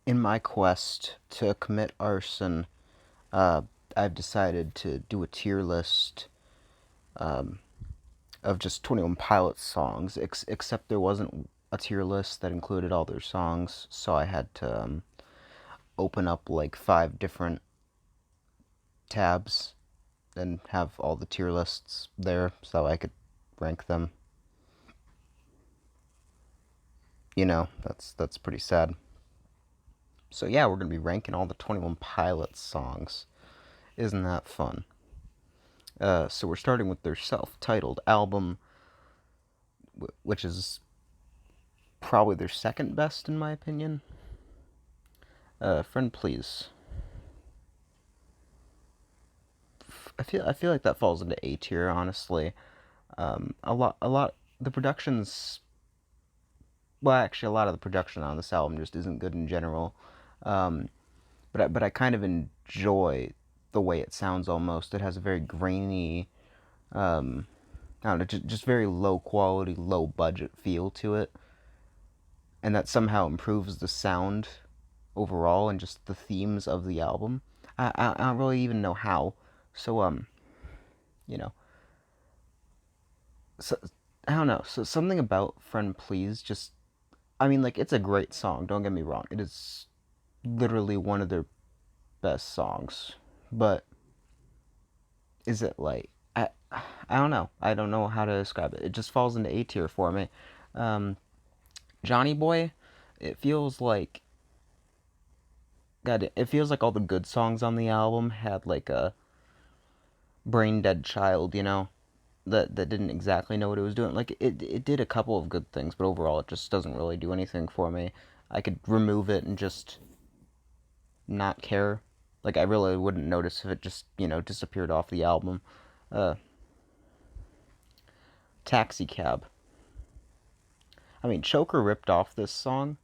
In my quest to commit arson, uh, I've decided to do a tier list of just 21 Pilots songs, except there wasn't a tier list that included all their songs, so I had to open up like 5 different tabs and have all the tier lists there so I could rank them. That's pretty sad. So yeah, we're gonna be ranking all the 21 Pilots songs. Isn't that fun? So we're starting with their self-titled album, which is probably their second best in my opinion. Friend, please. I feel like that falls into A tier, honestly. A lot. The production's well, actually, a lot of the production on this album just isn't good in general. Um, but I kind of enjoy the way it sounds. Almost, it has a very grainy, I don't know, just very low quality, low budget feel to it, and that somehow improves the sound overall and just the themes of the album. I don't really even know how. So you know, so I don't know. So something about Friend Please just, I mean, like it's a great song. Don't get me wrong. It is literally one of their best songs. But is it like I don't know. I don't know how to describe it. It just falls into A tier for me. Um, Johnny Boy, it feels like God. It feels like all the good songs on the album had like a brain dead child. That didn't exactly know what it was doing. Like it did a couple of good things, but overall it just doesn't really do anything for me. I could remove it and just not care. Like I really wouldn't notice if it just disappeared off the album. Uh, Taxi Cab. I mean, Choker ripped off this song.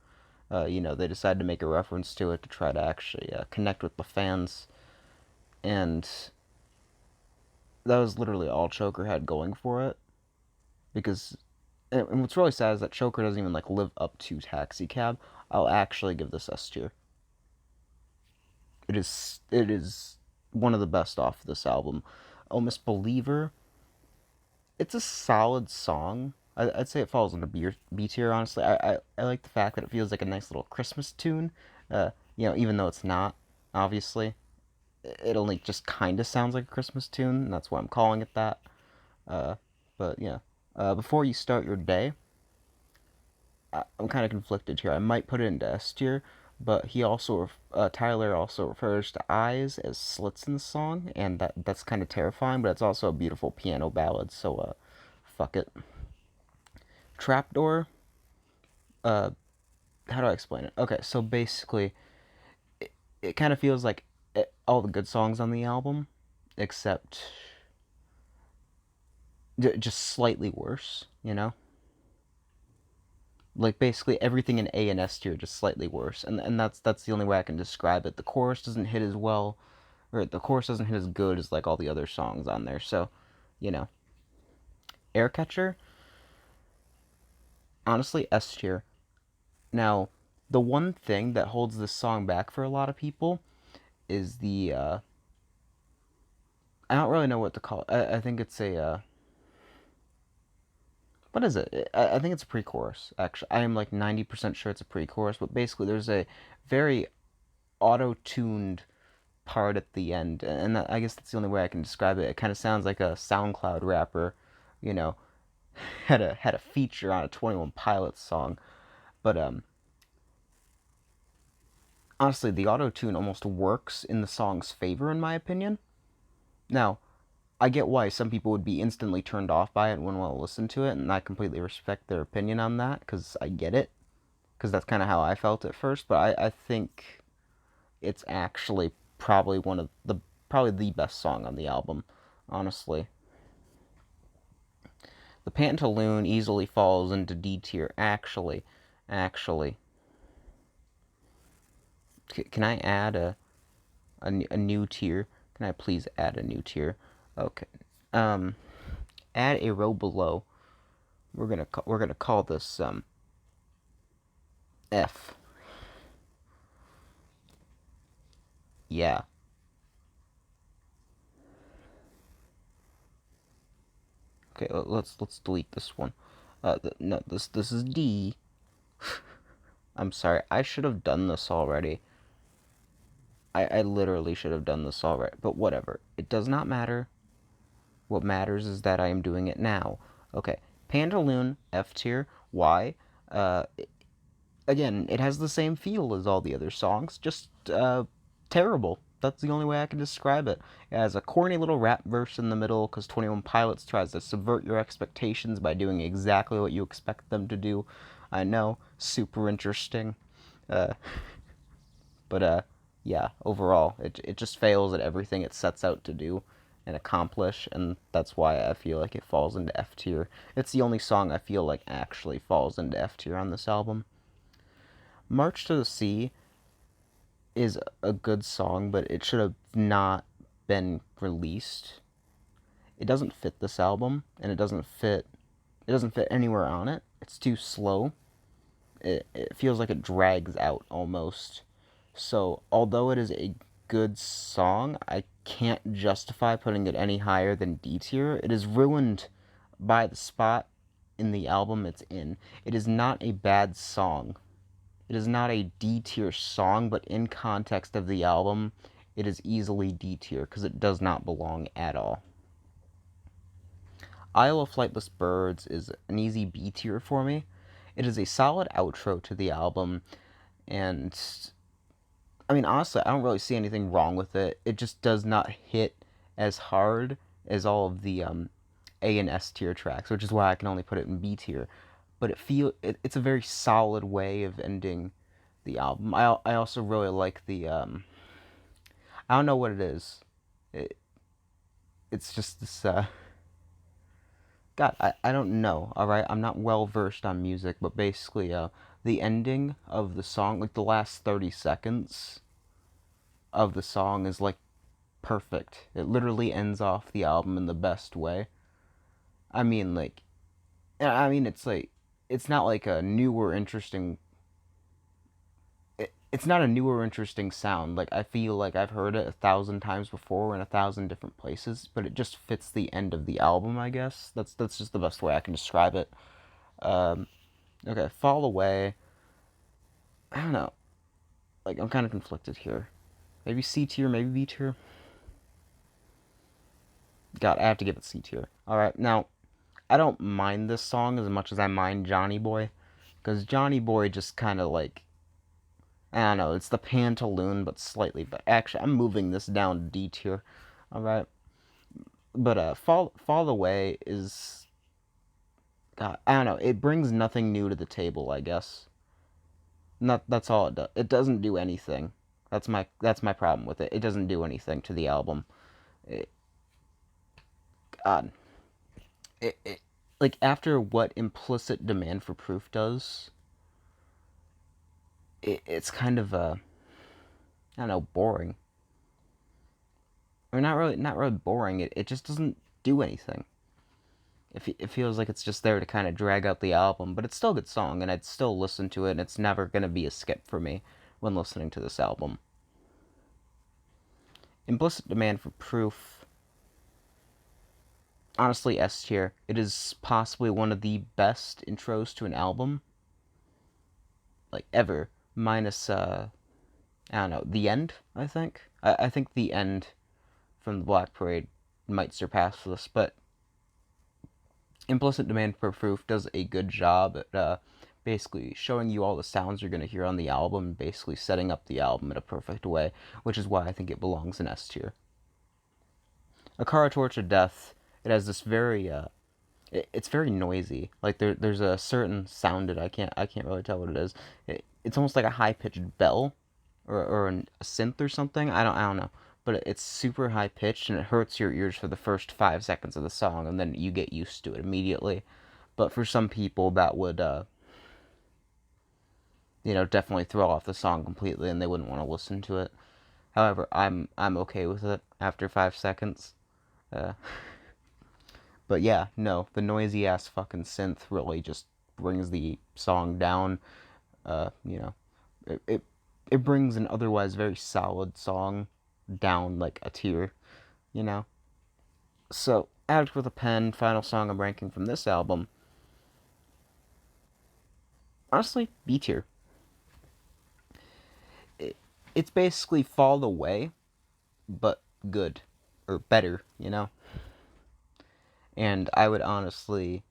They decided to make a reference to it to try to actually connect with the fans, and that was literally all Choker had going for it. Because, and what's really sad is that Choker doesn't even like live up to Taxi Cab. I'll actually give this S tier. It is one of the best off this album. Oh Miss Believer, it's a solid song. I'd say it falls into B tier. Honestly, I like the fact that it feels like a nice little Christmas tune. Even though it's not, obviously, it only just kind of sounds like a Christmas tune, and that's why I'm calling it that. Uh, but yeah, before you start your day, I'm kind of conflicted here. I might put it into S tier, but Tyler also refers to eyes as slits in the song, and that's kind of terrifying. But it's also a beautiful piano ballad, so fuck it. Trapdoor. Uh, how do I explain it? Okay, so basically, it kind of feels like all the good songs on the album, except just slightly worse. Like basically everything in A and S tier just slightly worse, and that's the only way I can describe it. The chorus doesn't hit as well, or the chorus doesn't hit as good as like all the other songs on there. So, you know, Aircatcher, honestly S tier. Now, the one thing that holds this song back for a lot of people is the I don't really know what to call it. I think it's a what is it? I think it's a pre-chorus. Actually, I am like 90% sure it's a pre-chorus, but basically there's a very auto-tuned part at the end, and I guess that's the only way I can describe it. It kind of sounds like a SoundCloud rapper, you know, had a feature on a 21 Pilots song. But honestly, the auto tune almost works in the song's favor, in my opinion. Now, I get why some people would be instantly turned off by it and wouldn't want to listen to it, and I completely respect their opinion on that because I get it, because that's kind of how I felt at first. But I think it's actually probably the best song on the album, honestly. The Pantaloon easily falls into D tier. Actually, can I add a new tier? Can I please add a new tier? Okay. Um, Add a row below. We're gonna call this F. Yeah. Okay, let's delete this one. No, this is D. I'm sorry. I should have done this already. I literally should have done this already. But whatever. It does not matter. What matters is that I am doing it now. Okay. Pandaloon, F tier. Why? Uh, Again, it has the same feel as all the other songs, just terrible. That's the only way I can describe it. It has a corny little rap verse in the middle because 21 Pilots tries to subvert your expectations by doing exactly what you expect them to do. I know, super interesting. Uh, but yeah, overall, it just fails at everything it sets out to do and accomplish, and that's why I feel like it falls into F tier. It's the only song I feel like actually falls into F tier on this album. March to the Sea is a good song, but it should have not been released. It doesn't fit this album, and it doesn't fit anywhere on it. It's too slow. It feels like it drags out almost. So, although it is a good song, I can't justify putting it any higher than D tier. It is ruined by the spot in the album it's in. It is not a bad song. It is not a D tier song, but in context of the album, it is easily D tier because it does not belong at all. Isle of Flightless Birds is an easy B tier for me. It is a solid outro to the album, and I mean, honestly, I don't really see anything wrong with it. It just does not hit as hard as all of the A and S tier tracks, which is why I can only put it in B tier. But it's a very solid way of ending the album. I also really like the I don't know what it is. It, it's just this God, I don't know. All right, I'm not well versed on music, but basically the ending of the song, like the last 30 seconds of the song is like perfect. It literally ends off the album in the best way. I mean like it's like it's not like a new or interesting it's not a new or interesting sound. Like I feel like I've heard it 1,000 times before in 1,000 different places, but it just fits the end of the album. I guess that's just the best way I can describe it. Um, okay, Fall Away. I don't know. Like I'm kind of conflicted here. Maybe C tier, maybe B tier. God, I have to give it C tier. All right, now I don't mind this song as much as I mind Johnny Boy, because Johnny Boy just kind of like I don't know. It's the Pantaloon, but slightly. But actually, I'm moving this down to D tier. All right. But Fall Away is God. I don't know. It brings nothing new to the table. I guess. Not that's all it does. It doesn't do anything. That's my problem with it. It doesn't do anything to the album. It, God. It like after what Implicit Demand for Proof does, it's kind of I don't know, boring. Or not really boring. It just doesn't do anything. It feels like it's just there to kind of drag out the album, but it's still a good song, and I'd still listen to it, and it's never gonna be a skip for me when listening to this album. Implicit Demand for Proof, honestly, S tier. It is possibly one of the best intros to an album, like ever, minus I don't know, The End. I think The End from the Black Parade might surpass this, but Implicit Demand for Proof does a good job at basically showing you all the sounds you're going to hear on the album, basically setting up the album in a perfect way, which is why I think it belongs in S tier. A Car Torch of Death, it has this very it's very noisy. Like there's a certain sound that I can't really tell what it is. It's almost like a high pitched bell or a synth or something. I don't know, but it's super high pitched and it hurts your ears for the first 5 seconds of the song, and then you get used to it immediately. But for some people, that would definitely throw off the song completely, and they wouldn't want to listen to it. However, I'm okay with it after 5 seconds. Uh, but yeah, no, the noisy ass fucking synth really just brings the song down. Uh, you know, it brings an otherwise very solid song down like a tier, you know? So, Addict with a Pen, final song I'm ranking from this album. Honestly, B tier. It's basically Fall Away, but good. Or better, you know? And I would honestly.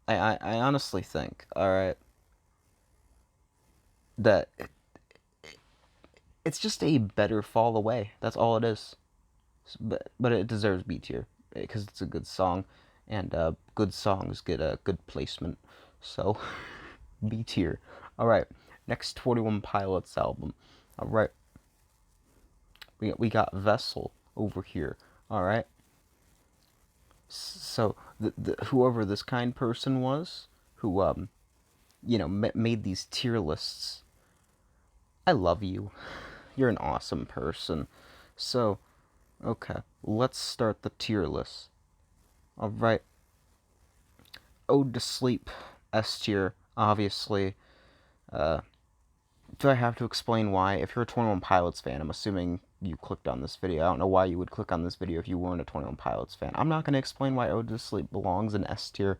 I honestly think, alright, that it's just a better Fall Away. That's all it is. But it deserves B tier because it's a good song, and good songs get a good placement. So B tier. All right, next 21 Pilots album. All right, we got Vessel over here. All right, so whoever this kind person was who made these tier lists. I love you. You're an awesome person. So okay, let's start the tier list. All right, Ode to Sleep, S tier, obviously. Uh, do I have to explain why? If you're a 21 Pilots fan, I'm assuming you clicked on this video. I don't know why you would click on this video if you weren't a 21 Pilots fan. I'm not going to explain why Ode to Sleep belongs in S tier.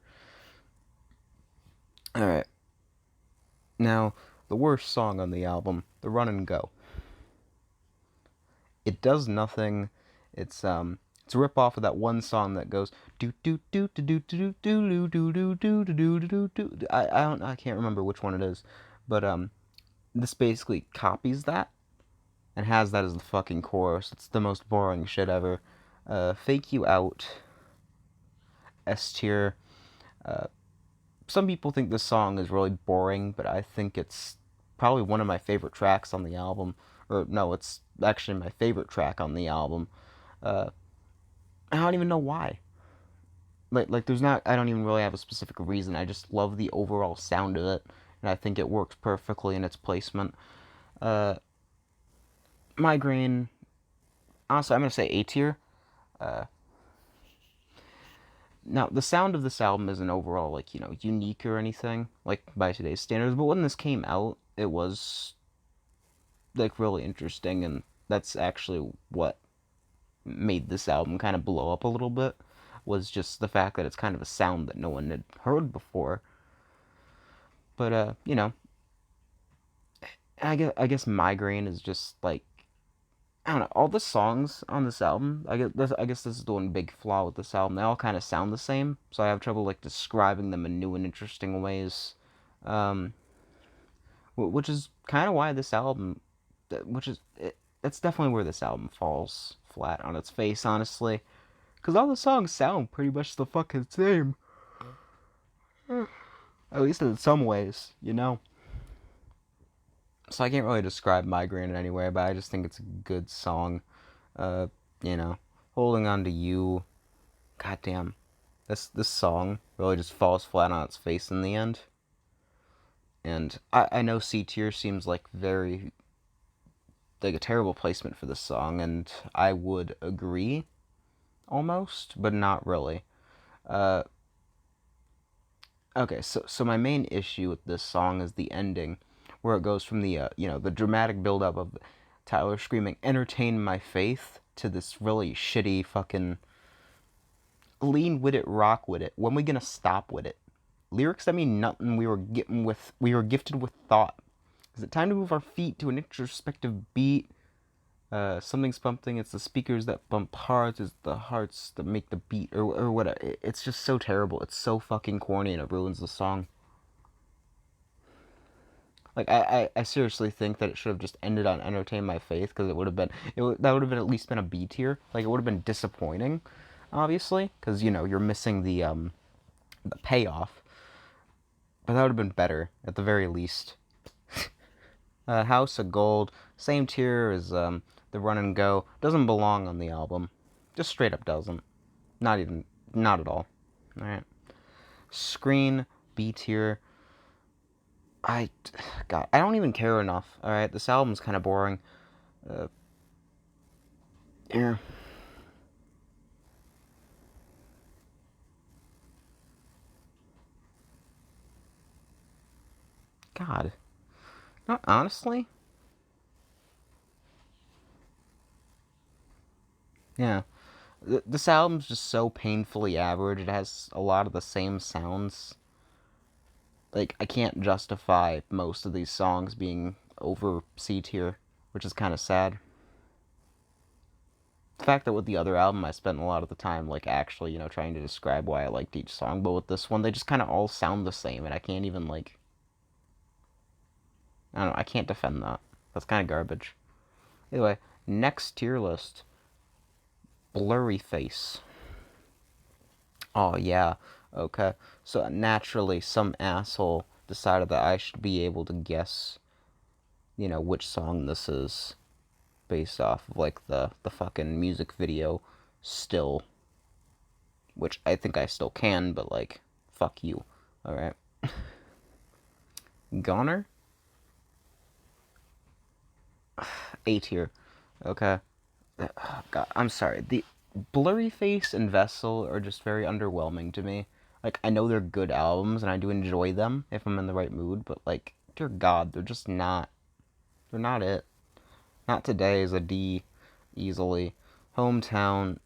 Alright. Now, the worst song on the album, The Run and Go. It does nothing. It's a rip off of that one song that goes do do do do do do do do do do do do do. I can't remember which one it is, but this basically copies that and has that as the fucking chorus. It's the most boring shit ever. Fake You Out, S tier. Some people think this song is really boring, but I think it's probably one of my favorite tracks on the album. Or no, it's actually my favorite track on the album. Uh, I don't even know why. Like there's not. I don't even really have a specific reason. I just love the overall sound of it, and I think it works perfectly in its placement. Uh, Migraine. Honestly, I'm gonna say A tier. Uh, Now, the sound of this album isn't overall, like, unique or anything, like, by today's standards, but when this came out, it was, like, really interesting, and that's actually what made this album kind of blow up a little bit, was just the fact that it's kind of a sound that no one had heard before. But, I guess Migraine is just, like, I don't know, all the songs on this album, I guess this is the one big flaw with this album. They all kind of sound the same, so I have trouble like describing them in new and interesting ways. Um, which is kind of why this album, which is it's definitely where this album falls flat on its face, honestly, because all the songs sound pretty much the fucking same, at least in some ways, you know. So I can't really describe Migraine in any way, but I just think it's a good song. Uh, Holding On to You. Goddamn, this song really just falls flat on its face in the end. And I know C tier seems like very like a terrible placement for this song, and I would agree almost, but not really. Uh, okay, so my main issue with this song is the ending, where it goes from the dramatic buildup of Tyler screaming "Entertain my faith" to this really shitty fucking lean with it, rock with it. When we gonna stop with it? Lyrics that mean nothing. We were gifted with thought. Is it time to move our feet to an introspective beat? Something's pumping. It's the speakers that bump hearts. It's the hearts that make the beat, or whatever. It's just so terrible. It's so fucking corny, and it ruins the song. Like I seriously think that it should have just ended on "Entertain My Faith" because that would have been at least been a B tier. Like it would have been disappointing, obviously, because you're missing the payoff. But that would have been better at the very least. House of Gold, same tier as the Run and Go. Doesn't belong on the album. Just straight up doesn't. Not at all. All right. Screen, B tier. I, God, I don't even care enough. All right, this album's kind of boring. Uh, yeah. God, not honestly. Yeah. This album's just so painfully average. It has a lot of the same sounds. Like, I can't justify most of these songs being over C tier, which is kind of sad. The fact that with the other album, I spent a lot of the time, like, actually, trying to describe why I liked each song, but with this one, they just kind of all sound the same, and I can't even, like, I don't know, I can't defend that. That's kind of garbage. Anyway, next tier list, Blurryface. Oh, yeah. Okay. So naturally, some asshole decided that I should be able to guess, which song this is based off of, like, the fucking music video still, which I think I still can, but, like, fuck you. Alright. Goner? A tier. Okay. God, I'm sorry. The Blurryface and Vessel are just very underwhelming to me. Like, I know they're good albums and I do enjoy them if I'm in the right mood, but, like, dear God, they're just not. They're not it. Not Today is a D, easily. Hometown,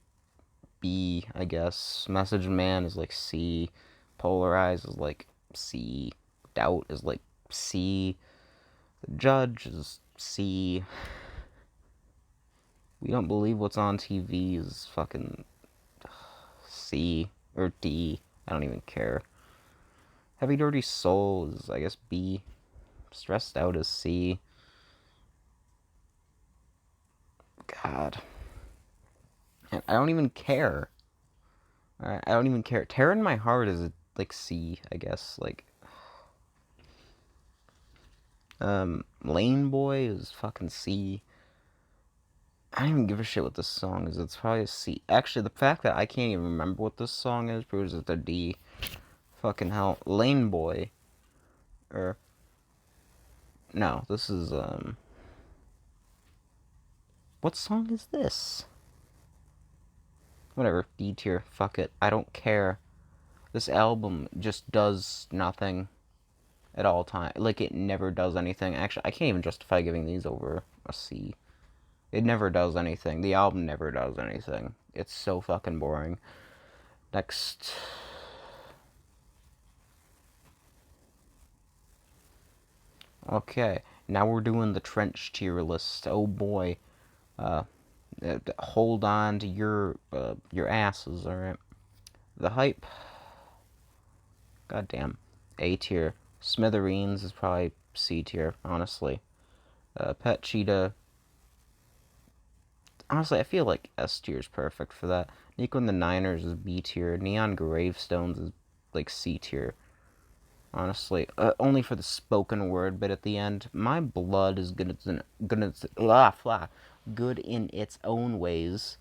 B, I guess. Message Man is like C. Polarize is like C. Doubt is like C. The Judge is C. We Don't Believe What's on TV is fucking C or D. I don't even care. Heavy Dirty Soul is, I guess, B. Stressed Out is C. God. And I don't even care. Alright, I don't even care. Tear in My Heart is like C, I guess. Like, Lane Boy is fucking C. I don't even give a shit what this song is. It's probably a C. Actually, the fact that I can't even remember what this song is proves it's a D. Fucking hell. Lane Boy. Or, no, this is, what song is this? Whatever, D tier. Fuck it. I don't care. This album just does nothing at all time. Like, it never does anything. Actually, I can't even justify giving these over a C. It never does anything. The album never does anything. It's so fucking boring. Next. Okay, now we're doing the trench tier list. Oh boy. Uh, hold on to your asses, alright? The Hype. Goddamn. A tier. Smithereens is probably C tier, honestly. Pet Cheetah. Honestly, I feel like S tier is perfect for that. Nico and the Niners is B tier. Neon Gravestones is like C tier. Honestly, only for the spoken word bit at the end. My blood is good in its own ways.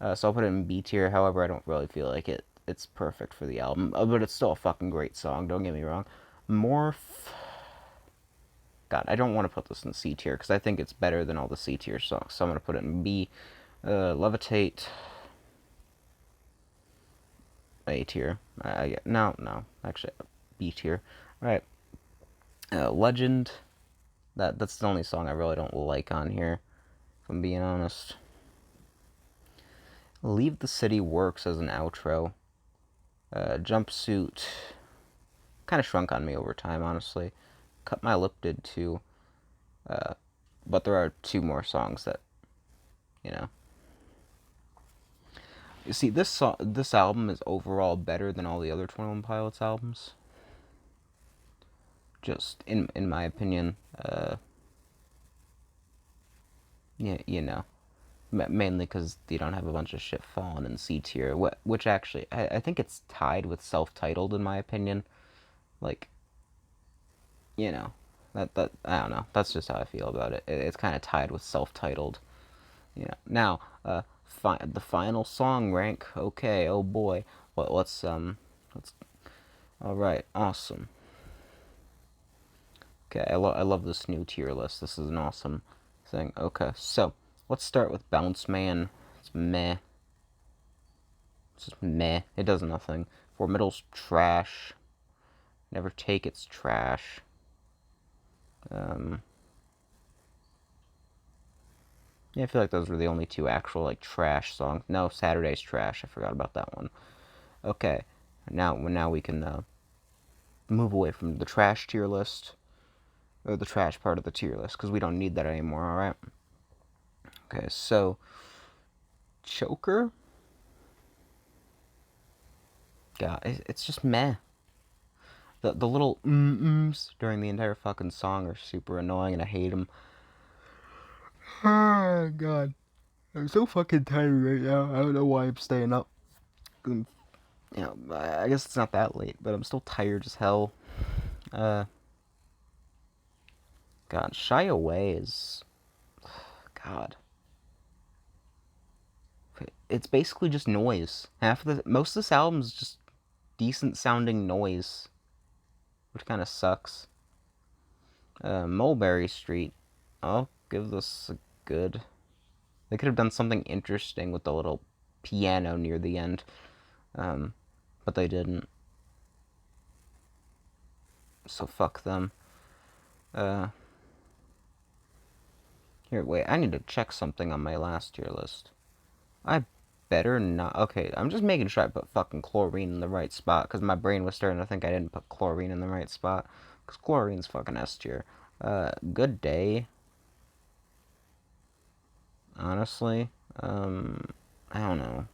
So I'll put it in B tier. However, I don't really feel like it's perfect for the album, but it's still a fucking great song. Don't get me wrong. Morph. God, I don't want to put this in C tier because I think it's better than all the C tier songs. So I'm gonna put it in B. Levitate. A tier. No, actually, B tier. All right. Legend. That's the only song I really don't like on here, if I'm being honest. Leave the City works as an outro. Jumpsuit kind of shrunk on me over time, honestly. Cut My Lip did too. But there are two more songs that, you know. You see, this album is overall better than all the other 21 Pilots albums. Just in my opinion. Yeah, mainly because you don't have a bunch of shit falling in C tier, which actually I think it's tied with self-titled in my opinion. Like, you know, that I don't know. That's just how I feel about it. It's kind of tied with self-titled. Now, the final song rank. Okay, oh boy. Let's. All right, awesome. Okay, I love this new tier list. This is an awesome thing. Okay, so let's start with Bounce Man. It's meh. It's just meh. It does nothing. For Middle's trash. Never Take It's trash. Um, Yeah, I feel like those were the only two actual like trash songs. No, Saturday's trash. I forgot about that one. Okay, now we can move away from the trash tier list or the trash part of the tier list because we don't need that anymore. All right. Okay, so Choker. God, it's just meh. The little mm-ms during the entire fucking song are super annoying and I hate them. Oh, God. I'm so fucking tired right now. I don't know why I'm staying up. You know, I guess it's not that late, but I'm still tired as hell. Uh, God, Shy Away is... God. It's basically just noise. Most of this album is just decent sounding noise, which kind of sucks. Mulberry Street. I'll give this a good. They could have done something interesting with the little piano near the end, um, but they didn't. So fuck them. Uh, Here, wait. I need to check something on my last tier list. I better not. Okay, I'm just making sure I put fucking chlorine in the right spot because my brain was starting to think I didn't put chlorine in the right spot because chlorine's fucking S tier. Good day. Honestly, I don't know.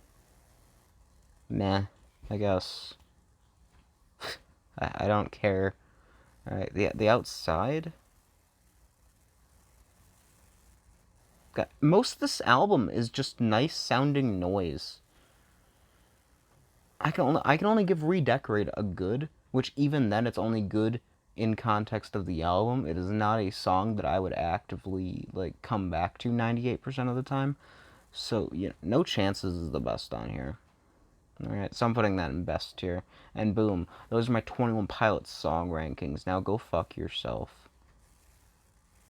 Meh, I guess. I don't care. Alright, the outside. God, most of this album is just nice sounding noise. I can only give Redecorate a good, which even then it's only good in context of the album. It is not a song that I would actively like come back to 98% of the time. So, no chances is the best on here. Alright, so I'm putting that in best tier. And boom, those are my 21 Pilots song rankings. Now go fuck yourself.